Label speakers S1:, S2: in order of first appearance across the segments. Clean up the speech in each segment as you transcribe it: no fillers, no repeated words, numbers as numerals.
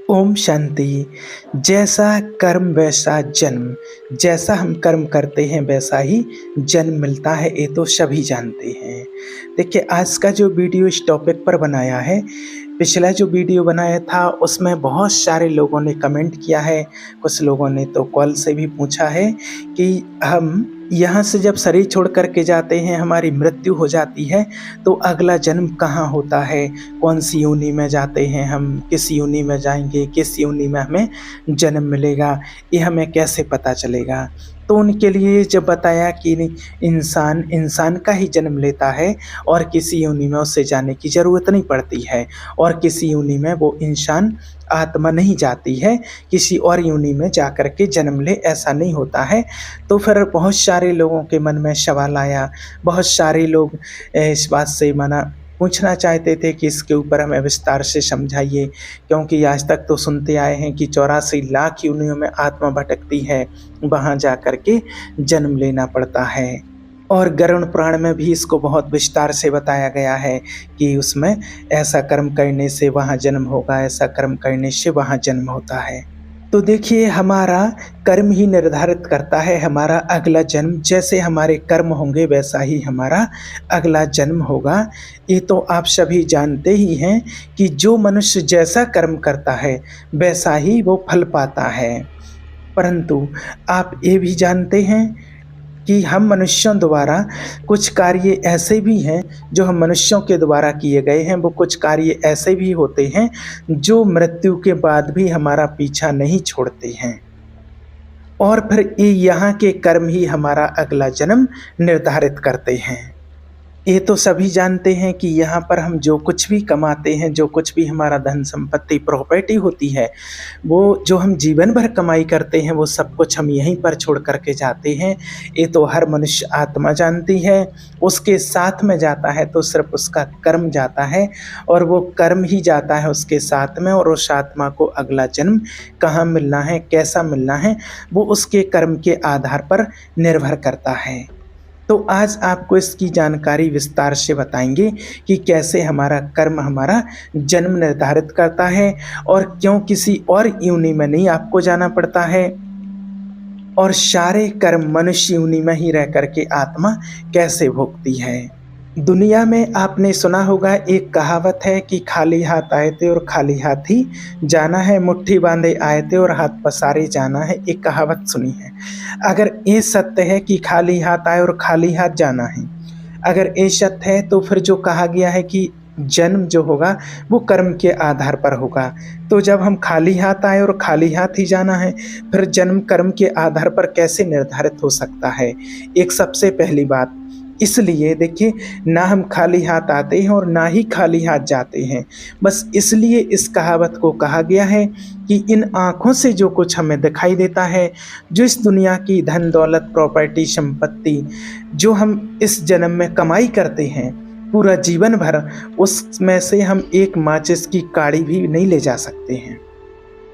S1: ओम शांति। जैसा कर्म वैसा जन्म। जैसा हम कर्म करते हैं वैसा ही जन्म मिलता है, ये तो सभी जानते हैं। देखिए, आज का जो वीडियो इस टॉपिक पर बनाया है, पिछला जो वीडियो बनाया था उसमें बहुत सारे लोगों ने कमेंट किया है। कुछ लोगों ने तो कॉल से भी पूछा है कि हम यहाँ से जब शरीर छोड़ कर के जाते हैं, हमारी मृत्यु हो जाती है, तो अगला जन्म कहाँ होता है, कौन सी योनि में जाते हैं, हम किस योनि में जाएंगे, किस योनि में हमें जन्म मिलेगा, ये हमें कैसे पता चलेगा। तो उनके लिए जब बताया कि इंसान इंसान का ही जन्म लेता है और किसी योनि में उससे जाने की ज़रूरत नहीं पड़ती है, और किसी योनि में वो इंसान आत्मा नहीं जाती है, किसी और योनि में जा कर के जन्म ले, ऐसा नहीं होता है। तो फिर बहुत सारे लोगों के मन में सवाल आया, बहुत सारे लोग इस बात से पूछना चाहते थे कि इसके ऊपर हमें विस्तार से समझाइए, क्योंकि आज तक तो सुनते आए हैं कि 84 लाख योनियों में आत्मा भटकती है, वहाँ जा कर के जन्म लेना पड़ता है। और गरुड़ पुराण में भी इसको बहुत विस्तार से बताया गया है कि उसमें ऐसा कर्म करने से वहाँ जन्म होगा, ऐसा कर्म करने से वहाँ जन्म होता है। तो देखिए, हमारा कर्म ही निर्धारित करता है हमारा अगला जन्म। जैसे हमारे कर्म होंगे वैसा ही हमारा अगला जन्म होगा। ये तो आप सभी जानते ही हैं कि जो मनुष्य जैसा कर्म करता है वैसा ही वो फल पाता है। परंतु आप ये भी जानते हैं कि हम मनुष्यों द्वारा कुछ कार्य ऐसे भी हैं जो हम मनुष्यों के द्वारा किए गए हैं, वो कुछ कार्य ऐसे भी होते हैं जो मृत्यु के बाद भी हमारा पीछा नहीं छोड़ते हैं, और फिर ये यहाँ के कर्म ही हमारा अगला जन्म निर्धारित करते हैं। ये तो सभी जानते हैं कि यहाँ पर हम जो कुछ भी कमाते हैं, जो कुछ भी हमारा धन संपत्ति प्रॉपर्टी होती है, वो जो हम जीवन भर कमाई करते हैं, वो सब कुछ हम यहीं पर छोड़ करके जाते हैं। ये तो हर मनुष्य आत्मा जानती है। उसके साथ में जाता है तो सिर्फ उसका कर्म जाता है, और वो कर्म ही जाता है उसके साथ में, और उस आत्मा को अगला जन्म कहाँ मिलना है, कैसा मिलना है, वो उसके कर्म के आधार पर निर्भर करता है। तो आज आपको इसकी जानकारी विस्तार से बताएंगे कि कैसे हमारा कर्म हमारा जन्म निर्धारित करता है, और क्यों किसी और योनि में नहीं आपको जाना पड़ता है, और सारे कर्म मनुष्य योनि में ही रह करके आत्मा कैसे भोगती है। दुनिया में आपने सुना होगा, एक कहावत है कि खाली हाथ आए थे और खाली हाथ ही जाना है, मुट्ठी बांधे आए थे और हाथ पसारे जाना है। एक कहावत सुनी है। अगर ये सत्य है कि खाली हाथ आए और खाली हाथ जाना है, अगर ये सत्य है, तो फिर जो कहा गया है कि जन्म जो होगा वो कर्म के आधार पर होगा, तो जब हम खाली हाथ आए और खाली हाथ ही जाना है, फिर जन्म कर्म के आधार पर कैसे निर्धारित हो सकता है। एक सबसे पहली बात, इसलिए देखिए, ना हम खाली हाथ आते हैं और ना ही खाली हाथ जाते हैं। बस इसलिए इस कहावत को कहा गया है कि इन आँखों से जो कुछ हमें दिखाई देता है, जो इस दुनिया की धन दौलत प्रॉपर्टी संपत्ति जो हम इस जन्म में कमाई करते हैं पूरा जीवन भर, उसमें से हम एक माचिस की काड़ी भी नहीं ले जा सकते हैं।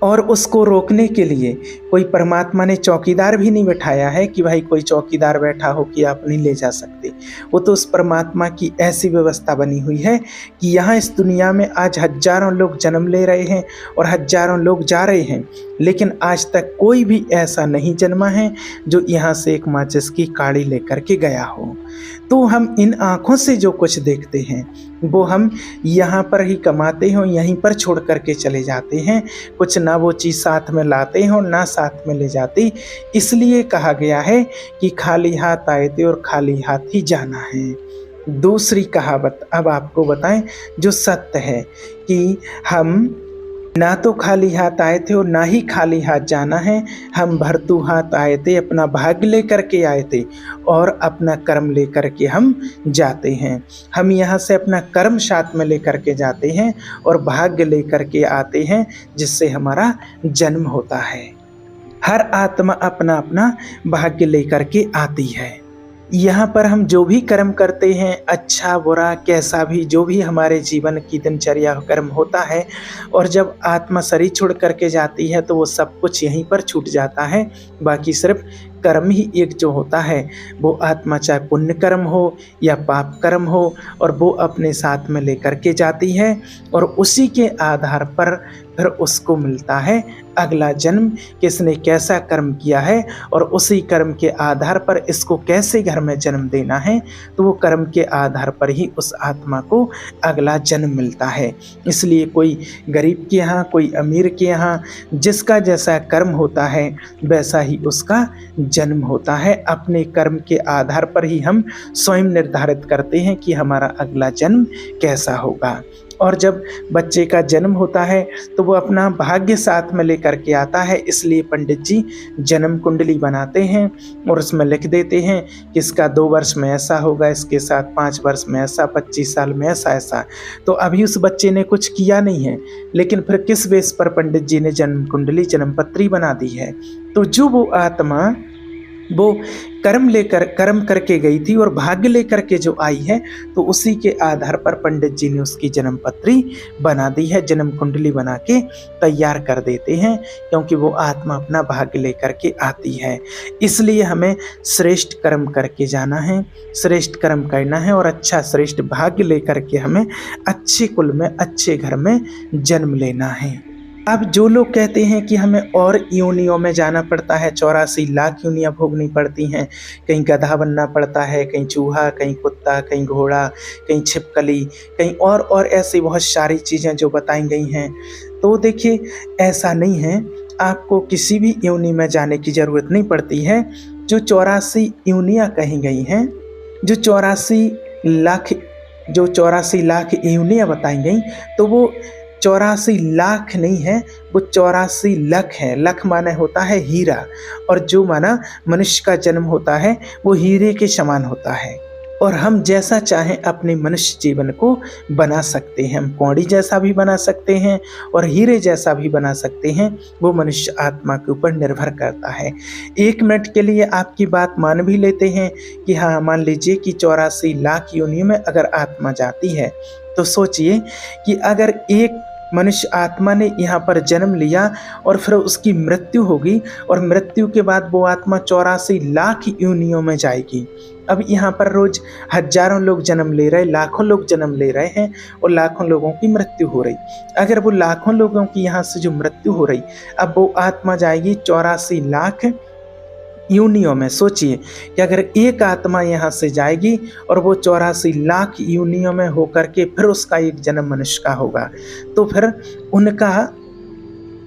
S1: और उसको रोकने के लिए कोई परमात्मा ने चौकीदार भी नहीं बैठाया है कि भाई कोई चौकीदार बैठा हो कि आप नहीं ले जा सकते। वो तो उस परमात्मा की ऐसी व्यवस्था बनी हुई है कि यहाँ इस दुनिया में आज हजारों लोग जन्म ले रहे हैं और हजारों लोग जा रहे हैं, लेकिन आज तक कोई भी ऐसा नहीं जन्मा है जो यहाँ से एक माचिस की काड़ी लेकर के गया हो। तो हम इन आँखों से जो कुछ देखते हैं वो हम यहाँ पर ही कमाते हैं, यहीं पर छोड़ करके चले जाते हैं। कुछ ना वो चीज़ साथ में लाते हैं और ना साथ में ले जाते। इसलिए कहा गया है कि खाली हाथ आए थे और खाली हाथ ही जाना है। दूसरी कहावत अब आपको बताएं जो सत्य है कि हम ना तो खाली हाथ आए थे और ना ही खाली हाथ जाना है। हम भरतू हाथ आए थे, अपना भाग्य लेकर के आए थे और अपना कर्म लेकर के हम जाते हैं। हम यहाँ से अपना कर्म साथ में लेकर के जाते हैं और भाग्य लेकर के आते हैं, जिससे हमारा जन्म होता है। हर आत्मा अपना अपना भाग्य लेकर के आती है। यहाँ पर हम जो भी कर्म करते हैं, अच्छा बुरा कैसा भी, जो भी हमारे जीवन की दिनचर्या कर्म होता है, और जब आत्मा शरीर छोड़ करके जाती है तो वो सब कुछ यहीं पर छूट जाता है। बाकी सिर्फ कर्म ही एक जो होता है, वो आत्मा चाहे पुण्य कर्म हो या पाप कर्म हो, और वो अपने साथ में लेकर के जाती है, और उसी के आधार पर फिर उसको मिलता है अगला जन्म, किसने कैसा कर्म किया है और उसी कर्म के आधार पर इसको कैसे घर में जन्म देना है, तो वो कर्म के आधार पर ही उस आत्मा को अगला जन्म मिलता है। इसलिए कोई गरीब के यहाँ, कोई अमीर के यहाँ, जिसका जैसा कर्म होता है वैसा ही उसका जन्म होता है। अपने कर्म के आधार पर ही हम स्वयं निर्धारित करते हैं कि हमारा अगला जन्म कैसा होगा। और जब बच्चे का जन्म होता है तो वो अपना भाग्य साथ में लेकर के आता है, इसलिए पंडित जी जन्म कुंडली बनाते हैं और उसमें लिख देते हैं कि इसका 2 वर्ष में ऐसा होगा, इसके साथ 5 वर्ष में ऐसा, 25 साल में ऐसा ऐसा। तो अभी उस बच्चे ने कुछ किया नहीं है, लेकिन फिर किस बेस पर पंडित जी ने जन्म कुंडली, जन्म पत्री बना दी है। तो जो वो आत्मा वो कर्म करके गई थी और भाग्य लेकर के जो आई है, तो उसी के आधार पर पंडित जी ने उसकी जन्म पत्री बना दी है, जन्म कुंडली बना के तैयार कर देते हैं, क्योंकि वो आत्मा अपना भाग्य लेकर के आती है। इसलिए हमें श्रेष्ठ कर्म करके जाना है, श्रेष्ठ कर्म करना है और अच्छा श्रेष्ठ भाग्य लेकर के हमें अच्छे कुल में, अच्छे घर में जन्म लेना है। अब जो लोग कहते हैं कि हमें और योनियों में जाना पड़ता है, 84 लाख योनियाँ भोगनी पड़ती हैं, कहीं गधा बनना पड़ता है, कहीं चूहा, कहीं कुत्ता, कहीं घोड़ा, कहीं छिपकली, कहीं और ऐसी बहुत सारी चीज़ें जो बताई गई हैं, तो देखिए ऐसा नहीं है। आपको किसी भी योनि में जाने की ज़रूरत नहीं पड़ती है। जो 84 योनियाँ कही गई हैं, जो 84 लाख योनियाँ बताई गई, तो वो 84 लाख नहीं है, वो 84 लख है। लख माने होता है हीरा, और जो माना मनुष्य का जन्म होता है वो हीरे के समान होता है। और हम जैसा चाहें अपने मनुष्य जीवन को बना सकते हैं। हम कौड़ी जैसा भी बना सकते हैं और हीरे जैसा भी बना सकते हैं, वो मनुष्य आत्मा के ऊपर निर्भर करता है। 1 मिनट के लिए आपकी बात मान भी लेते हैं कि हाँ, मान लीजिए कि 84 लाख योनियों में अगर आत्मा जाती है, तो सोचिए कि अगर एक मनुष्य आत्मा ने यहाँ पर जन्म लिया और फिर उसकी मृत्यु होगी, और मृत्यु के बाद वो आत्मा 84 लाख योनियों में जाएगी। अब यहाँ पर रोज हजारों लोग जन्म ले रहे, लाखों लोग जन्म ले रहे हैं और लाखों लोगों की मृत्यु हो रही। अगर वो लाखों लोगों की यहाँ से जो मृत्यु हो रही, अब वो आत्मा जाएगी 84 लाख योनियों में। सोचिए कि अगर एक आत्मा यहाँ से जाएगी और वो 84 लाख योनियों में होकर के फिर उसका एक जन्म मनुष्य का होगा, तो फिर उनका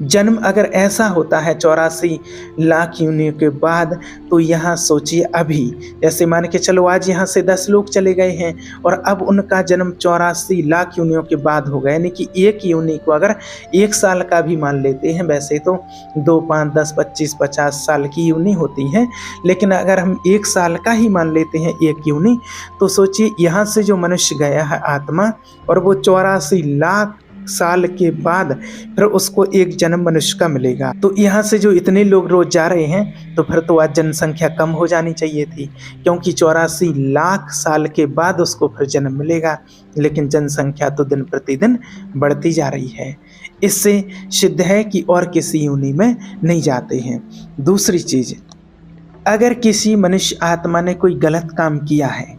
S1: जन्म अगर ऐसा होता है 84 लाख योनियों के बाद, तो यहाँ सोचिए अभी जैसे मान के चलो आज यहाँ से 10 लोग चले गए हैं और अब उनका जन्म 84 लाख योनियों के बाद हो गया, यानी कि एक योनि को अगर 1 साल का भी मान लेते हैं, वैसे तो 2, 5, 10, 25, 50 साल की योनि होती है, लेकिन अगर हम 1 साल का ही मान लेते हैं एक योनि, तो सोचिए यहाँ से जो मनुष्य गया है आत्मा, और वो 84 लाख साल के बाद फिर उसको एक जन्म मनुष्य का मिलेगा। तो यहाँ से जो इतने लोग रोज जा रहे हैं, तो फिर तो आज जनसंख्या कम हो जानी चाहिए थी, क्योंकि 84 लाख साल के बाद उसको फिर जन्म मिलेगा, लेकिन जनसंख्या तो दिन प्रतिदिन बढ़ती जा रही है। इससे सिद्ध है कि और किसी योनि में नहीं जाते हैं। दूसरी चीज, अगर किसी मनुष्य आत्मा ने कोई गलत काम किया है,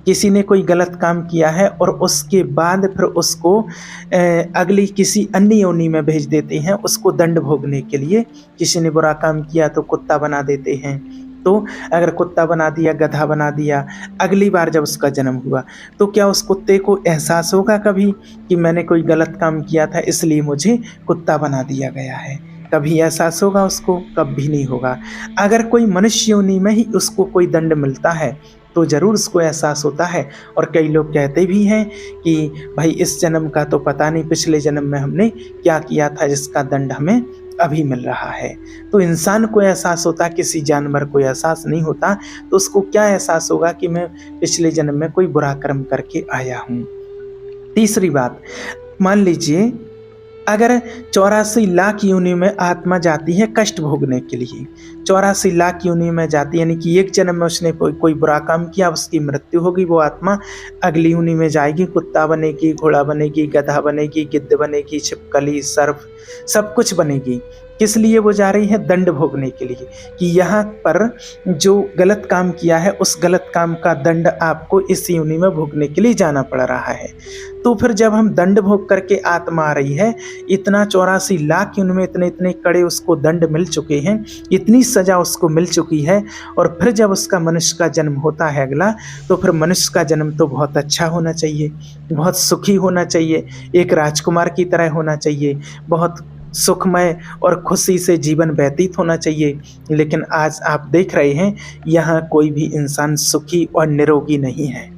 S1: किसी ने कोई गलत काम किया है और उसके बाद फिर उसको अगली किसी अन्य योनि में भेज देते हैं उसको दंड भोगने के लिए। किसी ने बुरा काम किया तो कुत्ता बना देते हैं, तो अगर कुत्ता बना दिया, गधा बना दिया, अगली बार जब उसका जन्म हुआ तो क्या उस कुत्ते को एहसास होगा कभी कि मैंने कोई गलत काम किया था इसलिए मुझे कुत्ता बना दिया गया है? कभी एहसास होगा उसको? कभी नहीं होगा। अगर कोई मनुष्य योनि में ही उसको कोई दंड मिलता है तो ज़रूर उसको एहसास होता है। और कई लोग कहते भी हैं कि भाई इस जन्म का तो पता नहीं पिछले जन्म में हमने क्या किया था जिसका दंड हमें अभी मिल रहा है। तो इंसान को एहसास होता, किसी जानवर को एहसास नहीं होता, तो उसको क्या एहसास होगा कि मैं पिछले जन्म में कोई बुरा कर्म करके आया हूँ। तीसरी बात, मान लीजिए अगर 84 लाख योनि में आत्मा जाती है कष्ट भोगने के लिए, 84 लाख योनि में जाती है, यानी कि एक जन्म में उसने कोई बुरा काम किया, उसकी मृत्यु होगी, वो आत्मा अगली योनि में जाएगी, कुत्ता बनेगी, घोड़ा बनेगी, गधा बनेगी, गिद्ध बनेगी, छिपकली, सर्प, सब कुछ बनेगी। किस लिए वो जा रही है? दंड भोगने के लिए, कि यहाँ पर जो गलत काम किया है उस गलत काम का दंड आपको इस योनि में भोगने के लिए जाना पड़ रहा है। तो फिर जब हम दंड भोग करके आत्मा आ रही है, इतना 84 लाख योनि में इतने इतने कड़े उसको दंड मिल चुके हैं, इतनी सजा उसको मिल चुकी है, और फिर जब उसका मनुष्य का जन्म होता है अगला, तो फिर मनुष्य का जन्म तो बहुत अच्छा होना चाहिए, बहुत सुखी होना चाहिए, एक राजकुमार की तरह होना चाहिए, बहुत सुखमय और खुशी से जीवन व्यतीत होना चाहिए। लेकिन आज आप देख रहे हैं यहाँ कोई भी इंसान सुखी और निरोगी नहीं है।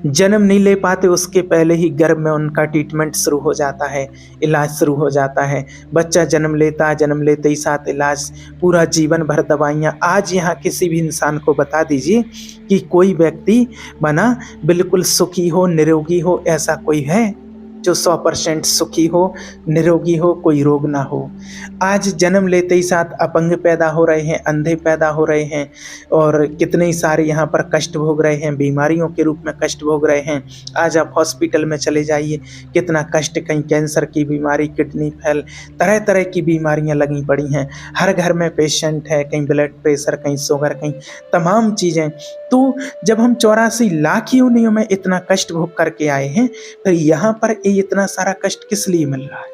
S1: जन्म नहीं ले पाते उसके पहले ही गर्भ में उनका ट्रीटमेंट शुरू हो जाता है, इलाज शुरू हो जाता है। बच्चा जन्म लेता है, जन्म लेते ही साथ इलाज, पूरा जीवन भर दवाइयाँ। आज यहाँ किसी भी इंसान को बता दीजिए कि कोई व्यक्ति बना बिल्कुल सुखी हो, निरोगी हो, ऐसा कोई है जो 100% सुखी हो, निरोगी हो, कोई रोग ना हो। आज जन्म लेते ही साथ अपंग पैदा हो रहे हैं, अंधे पैदा हो रहे हैं, और कितने ही सारे यहाँ पर कष्ट भोग रहे हैं, बीमारियों के रूप में कष्ट भोग रहे हैं। आज आप हॉस्पिटल में चले जाइए, कितना कष्ट, कहीं कैंसर की बीमारी, किडनी फेल, तरह तरह की बीमारियाँ लगी पड़ी हैं। हर घर में पेशेंट है, कहीं ब्लड प्रेशर, कहीं शुगर, कहीं तमाम चीज़ें। तो जब हम 84 लाख योनियों में इतना कष्ट भोग करके आए हैं, फिर यहाँ पर इतना सारा कष्ट किस लिए मिल रहा है?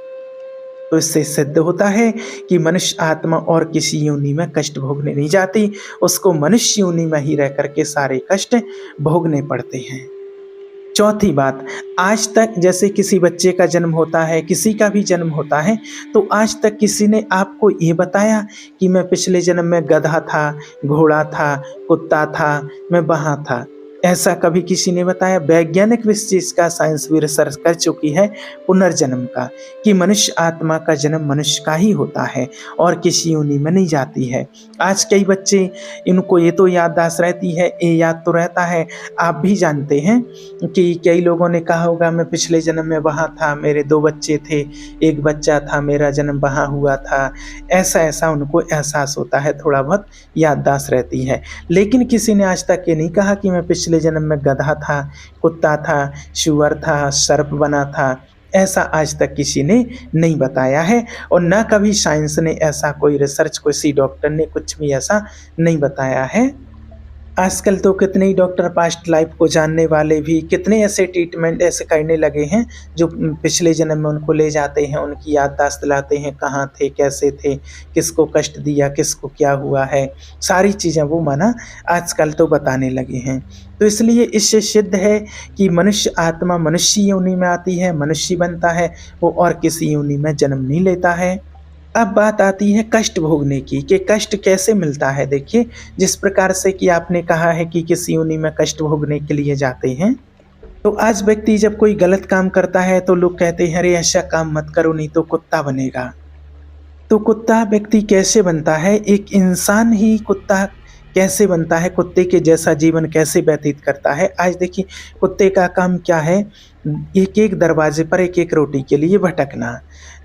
S1: तो इससे सिद्ध होता है कि मनुष्य आत्मा और किसी योनि में कष्ट भोगने नहीं जाती, उसको मनुष्य योनि में ही रह करके सारे कष्ट भोगने पड़ते हैं। चौथी बात, आज तक जैसे किसी बच्चे का जन्म होता है, किसी का भी जन्म होता है, तो आज तक किसी ने आपको ये बताया कि मैं पिछले जन्म में गधा था, घोड़ा था, कुत्ता था, मैं वहाँ था? ऐसा कभी किसी ने बताया? वैज्ञानिक इस चीज़ का, साइंस भी रिसर्च कर चुकी है पुनर्जन्म का, कि मनुष्य आत्मा का जन्म मनुष्य का ही होता है और किसी योनि में नहीं जाती है। आज कई बच्चे, इनको ये तो याददाश्त रहती है, ये याद तो रहता है, आप भी जानते हैं कि कई लोगों ने कहा होगा मैं पिछले जन्म में वहाँ था, मेरे 2 बच्चे थे, एक बच्चा था, मेरा जन्म वहाँ हुआ था। ऐसा ऐसा उनको एहसास होता है, थोड़ा बहुत याददाश्त रहती है। लेकिन किसी ने आज तक ये नहीं कहा कि मैं पिछले जन्म में गधा था, कुत्ता था, सूअर था, सर्प बना था। ऐसा आज तक किसी ने नहीं बताया है, और ना कभी साइंस ने ऐसा कोई रिसर्च, किसी डॉक्टर ने कुछ भी ऐसा नहीं बताया है। आजकल तो कितने ही डॉक्टर पास्ट लाइफ को जानने वाले भी कितने ऐसे ट्रीटमेंट ऐसे करने लगे हैं जो पिछले जन्म में उनको ले जाते हैं, उनकी याददाश्त दिलाते हैं, कहाँ थे, कैसे थे, किसको कष्ट दिया, किसको क्या हुआ है, सारी चीज़ें वो माना आजकल तो बताने लगे हैं। तो इसलिए इससे सिद्ध है कि मनुष्य आत्मा मनुष्य योनि में आती है, मनुष्य बनता है, वो और किसी योनि में जन्म नहीं लेता है। अब बात आती है कष्ट भोगने की, कि कष्ट कैसे मिलता है। देखिए, जिस प्रकार से कि आपने कहा है कि किसी योनि में कष्ट भोगने के लिए जाते हैं, तो आज व्यक्ति जब कोई गलत काम करता है तो लोग कहते हैं अरे ऐसा काम मत करो नहीं तो कुत्ता बनेगा। तो कुत्ता व्यक्ति कैसे बनता है? एक इंसान ही कुत्ता कैसे बनता है, कुत्ते के जैसा जीवन कैसे व्यतीत करता है? आज देखिए, कुत्ते का काम क्या है? एक एक दरवाजे पर एक एक रोटी के लिए भटकना।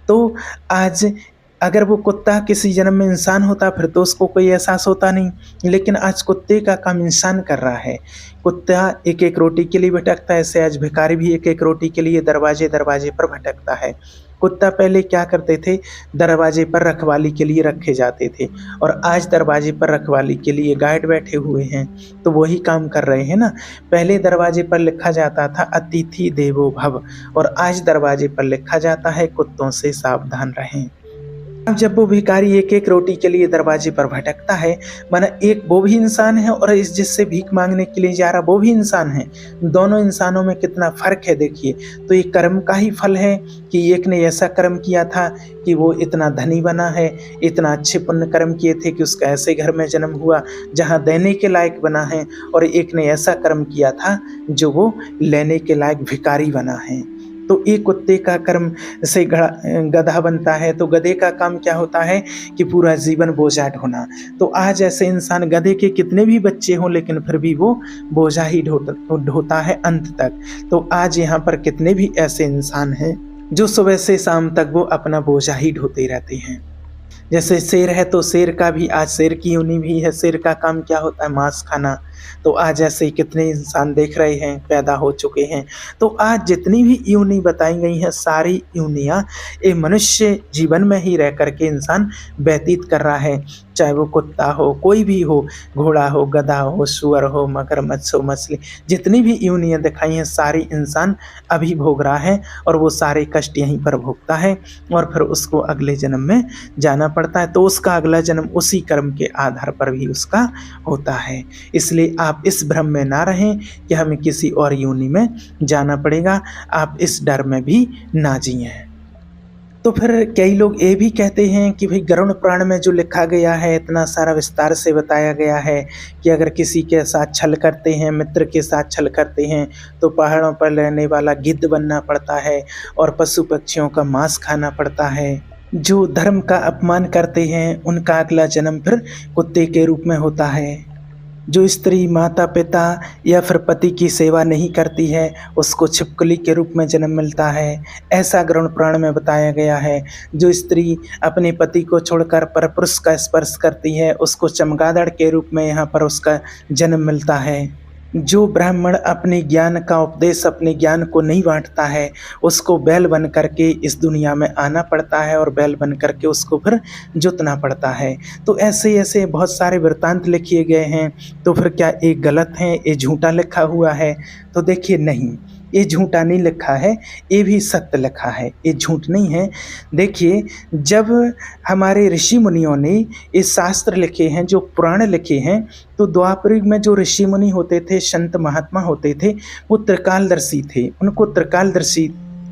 S1: तो आज अगर वो कुत्ता किसी जन्म में इंसान होता फिर तो उसको कोई एहसास होता नहीं, लेकिन आज कुत्ते का काम इंसान कर रहा है। कुत्ता एक एक रोटी के लिए भटकता है, ऐसे आज भिखारी भी एक एक रोटी के लिए दरवाजे दरवाजे पर भटकता है। कुत्ता पहले क्या करते थे? दरवाजे पर रखवाली के लिए रखे जाते थे, और आज दरवाजे पर रखवाली के लिए गार्ड बैठे हुए हैं, तो वही काम कर रहे हैं ना। पहले दरवाजे पर लिखा जाता था अतिथि देवो भव, और आज दरवाजे पर लिखा जाता है कुत्तों से सावधान रहें। अब जब वो भिखारी एक एक रोटी के लिए दरवाजे पर भटकता है, माना एक वो भी इंसान है और इस जिससे भीख मांगने के लिए जा रहा वो भी इंसान है। दोनों इंसानों में कितना फर्क है देखिए। तो ये कर्म का ही फल है कि एक ने ऐसा कर्म किया था कि वो इतना धनी बना है, इतना अच्छे पुण्य कर्म किए थे कि उसका ऐसे घर में जन्म हुआ जहाँ देने के लायक बना है, और एक ने ऐसा कर्म किया था जो वो लेने के लायक भिखारी बना है। तो एक कुत्ते का कर्म से गधा बनता है, तो गधे का काम क्या होता है कि पूरा जीवन बोझा ढोना। तो आज ऐसे इंसान, गधे के कितने भी बच्चे हों लेकिन फिर भी वो बोझा ही ढोता है अंत तक। तो आज यहाँ पर कितने भी ऐसे इंसान हैं जो सुबह से शाम तक वो अपना बोझा ही ढोते रहते हैं। जैसे शेर है तो शेर का भी आज शेर की योनि भी है। शेर का काम क्या होता है? मांस खाना, तो आज ऐसे कितने इंसान देख रहे हैं, पैदा हो चुके हैं। तो आज जितनी भी योनि बताई गई हैं, सारी योनियाँ ये मनुष्य जीवन में ही रह कर के इंसान व्यतीत कर रहा है। चाहे वो कुत्ता हो, कोई भी हो, घोड़ा हो, गधा हो, सूअर हो, मगरमच्छ हो, मछली, जितनी भी योनियाँ दिखाई हैं सारी इंसान अभी भोग रहा है और वो सारे कष्ट यहीं पर भोगता है और फिर उसको अगले जन्म में जाना पड़ता है। तो उसका अगला जन्म उसी कर्म के आधार पर भी उसका होता है। इसलिए आप इस भ्रम में ना रहें कि हमें किसी और योनि में जाना पड़ेगा। आप इस डर में भी ना जिएं। तो फिर कई लोग ये भी कहते हैं कि भाई गरुड़ पुराण में जो लिखा गया है, इतना सारा विस्तार से बताया गया है कि अगर किसी के साथ छल करते हैं, मित्र के साथ छल करते हैं, तो पहाड़ों पर रहने वाला गिद्ध बनना पड़ता है और पशु पक्षियों का मांस खाना पड़ता है। जो धर्म का अपमान करते हैं उनका अगला जन्म फिर कुत्ते के रूप में होता है। जो स्त्री माता पिता या फिर पति की सेवा नहीं करती है उसको छिपकली के रूप में जन्म मिलता है, ऐसा गरुड़ पुराण में बताया गया है। जो स्त्री अपने पति को छोड़कर परपुरुष का स्पर्श करती है उसको चमगादड़ के रूप में यहाँ पर उसका जन्म मिलता है। जो ब्राह्मण अपने ज्ञान का उपदेश, अपने ज्ञान को नहीं बांटता है उसको बैल बन करके इस दुनिया में आना पड़ता है और बैल बन करके उसको फिर जोतना पड़ता है। तो ऐसे ऐसे बहुत सारे वृत्तांत लिखे गए हैं। तो फिर क्या ये गलत है, ये झूठा लिखा हुआ है? तो देखिए नहीं, ये झूठा नहीं लिखा है, ये भी सत्य लिखा है, ये झूठ नहीं है। देखिए जब हमारे ऋषि मुनियों ने ये शास्त्र लिखे हैं, जो पुराण लिखे हैं, तो द्वापर युग में जो ऋषि मुनि होते थे, संत महात्मा होते थे, वो त्रिकालदर्शी थे। उनको त्रिकालदर्शी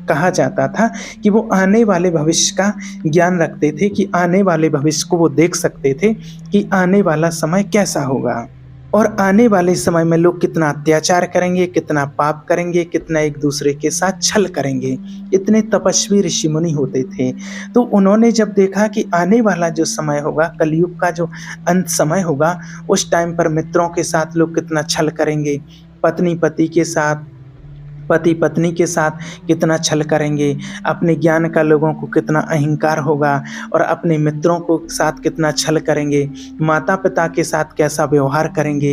S1: कहा जाता था कि वो आने वाले भविष्य का ज्ञान रखते थे, कि आने वाले भविष्य को वो देख सकते थे कि आने वाला समय कैसा होगा और आने वाले समय में लोग कितना अत्याचार करेंगे, कितना पाप करेंगे, कितना एक दूसरे के साथ छल करेंगे। इतने तपस्वी ऋषि मुनि होते थे। तो उन्होंने जब देखा कि आने वाला जो समय होगा, कलयुग का जो अंत समय होगा, उस टाइम पर मित्रों के साथ लोग कितना छल करेंगे, पत्नी पति के साथ, पति पत्नी के साथ कितना छल करेंगे, अपने ज्ञान का लोगों को कितना अहंकार होगा और अपने मित्रों को साथ कितना छल करेंगे, माता पिता के साथ कैसा व्यवहार करेंगे,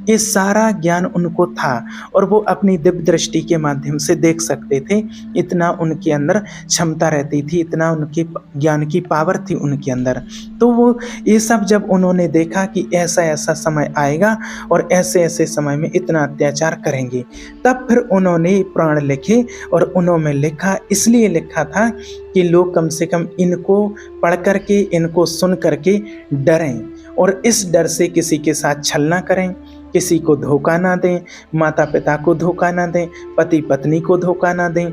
S1: ये सारा ज्ञान उनको था और वो अपनी दिव्य दृष्टि के माध्यम से देख सकते थे। इतना उनके अंदर क्षमता रहती थी, इतना उनके ज्ञान की पावर थी उनके अंदर। तो वो ये सब जब उन्होंने देखा कि ऐसा ऐसा समय आएगा और ऐसे ऐसे समय में इतना अत्याचार करेंगे, तब फिर उन्होंने प्राण लिखे और उन्होंने लिखा, इसलिए लिखा था कि लोग कम से कम इनको पढ़ करके, इनको सुन करके डरें और इस डर से किसी के साथ छल ना करें, किसी को धोखा ना दें, माता पिता को धोखा ना दें, पति पत्नी को धोखा ना दें,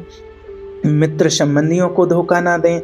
S1: मित्र संबंधियों को धोखा ना दें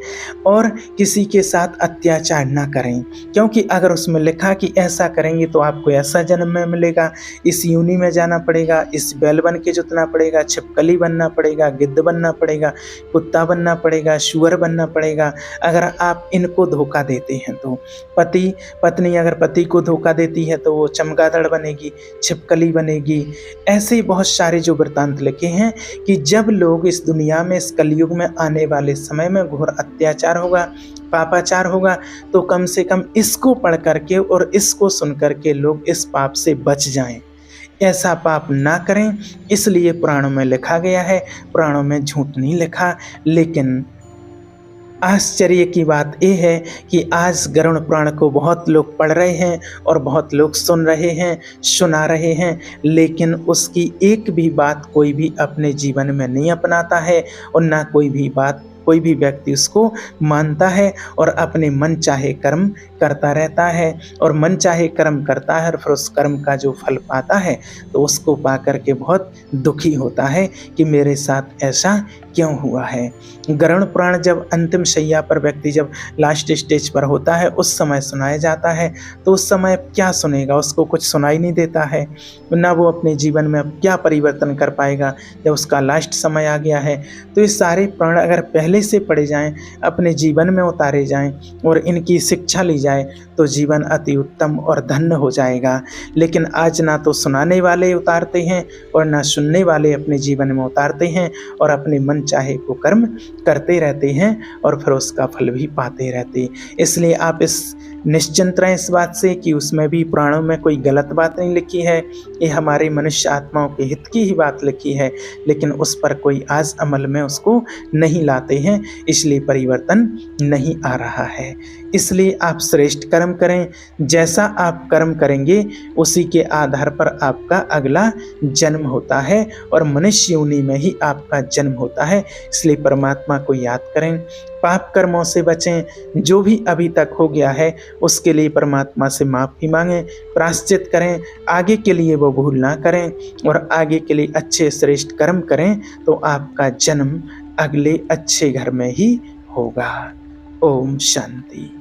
S1: और किसी के साथ अत्याचार ना करें। क्योंकि अगर उसमें लिखा कि ऐसा करेंगे तो आपको ऐसा जन्म में मिलेगा, इस योनि में जाना पड़ेगा, इस बैल बन के जोतना पड़ेगा, छिपकली बनना पड़ेगा, गिद्ध बनना पड़ेगा, कुत्ता बनना पड़ेगा, शुअर बनना पड़ेगा। अगर आप इनको धोखा देते हैं तो पति पत्नी अगर पति को धोखा देती है तो वो चमगादड़ बनेगी, छिपकली बनेगी। ऐसे बहुत सारे जो वृत्तांत लिखे हैं कि जब लोग इस दुनिया में, इस कलयुग में आने वाले समय में घोर अत्याचार होगा, पापाचार होगा, तो कम से कम इसको पढ़ करके और इसको सुन करके लोग इस पाप से बच जाएं, ऐसा पाप ना करें। इसलिए पुराणों में लिखा गया है, पुराणों में झूठ नहीं लिखा। लेकिन आश्चर्य की बात यह है कि आज गरुड़ पुराण को बहुत लोग पढ़ रहे हैं और बहुत लोग सुन रहे हैं, सुना रहे हैं, लेकिन उसकी एक भी बात कोई भी अपने जीवन में नहीं अपनाता है और ना कोई भी व्यक्ति उसको मानता है और अपने मन चाहे कर्म करता रहता है और मन चाहे कर्म करता है और फिर उस कर्म का जो फल पाता है तो उसको पा करके बहुत दुखी होता है कि मेरे साथ ऐसा क्यों हुआ है। गरुड़ पुराण जब अंतिम शैया पर व्यक्ति जब लास्ट स्टेज पर होता है उस समय सुनाया जाता है, तो उस समय क्या सुनेगा, उसको कुछ सुनाई नहीं देता है, ना वो अपने जीवन में अब क्या परिवर्तन कर पाएगा जब उसका लास्ट समय आ गया है। तो ये सारे पुराण अगर पहले पहले से पढ़े जाएं, अपने जीवन में उतारे जाएं और इनकी शिक्षा ली जाए तो जीवन अति उत्तम और धन्य हो जाएगा। लेकिन आज ना तो सुनाने वाले उतारते हैं और ना सुनने वाले अपने जीवन में उतारते हैं और अपने मन चाहे को कर्म करते रहते हैं और फिर उसका फल भी पाते रहते। इसलिए आप इस निश्चिंत रहें इस बात से कि उसमें भी पुराणों में कोई गलत बात नहीं लिखी है, ये हमारे मनुष्य आत्माओं के हित की ही बात लिखी है, लेकिन उस पर कोई आज अमल में उसको नहीं लाते हैं, इसलिए परिवर्तन नहीं आ रहा है। इसलिए आप श्रेष्ठ कर्म करें, जैसा आप कर्म करेंगे उसी के आधार पर आपका अगला जन्म होता है और मनुष्य योनि में ही आपका जन्म होता है। इसलिए परमात्मा को याद करें, पाप कर्मों से बचें, जो भी अभी तक हो गया है उसके लिए परमात्मा से माफ़ी मांगें, प्रायश्चित करें, आगे के लिए वो भूल ना करें और आगे के लिए अच्छे श्रेष्ठ कर्म करें तो आपका जन्म अगले अच्छे घर में ही होगा। ओम शांति।